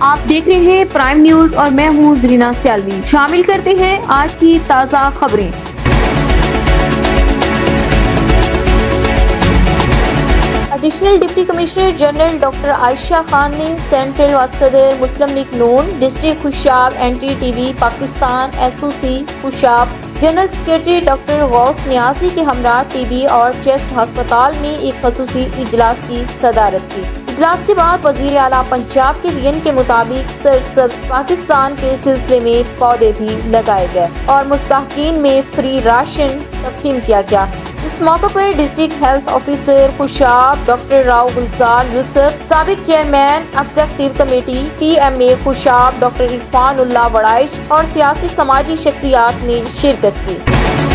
आप देख रहे हैं प्राइम न्यूज और मैं हूं जरीना सियालवी। शामिल करते हैं आज की ताज़ा खबरें। Additional deputy commissioner general doctor Ayesha Khan ने सेंट्रल व सदर Muslim League Noon district Khushab anti TB Pakistan SOC Khushab general secretary doctor Ghaus Niazi के हमरा टीबी और चेस्ट अस्पताल में एक खसूसी इजलास की सदारत की। इजलास के बाद वजीर आला पंजाब के वीएन के मुताबिक सरसब्ज पाकिस्तान के सिलसिले में पौधे भी लगाए गए और मुस्तहकीन में फ्री राशन तकसीम किया गया। इस मौके पर district health officer Khushab doctor Rao Gulzar Yusuf, साबिक chairman executive committee PMA Khushab doctor Irfan Ullah Waraich और सियासी समाजी शख्सियात ने शिरकत की।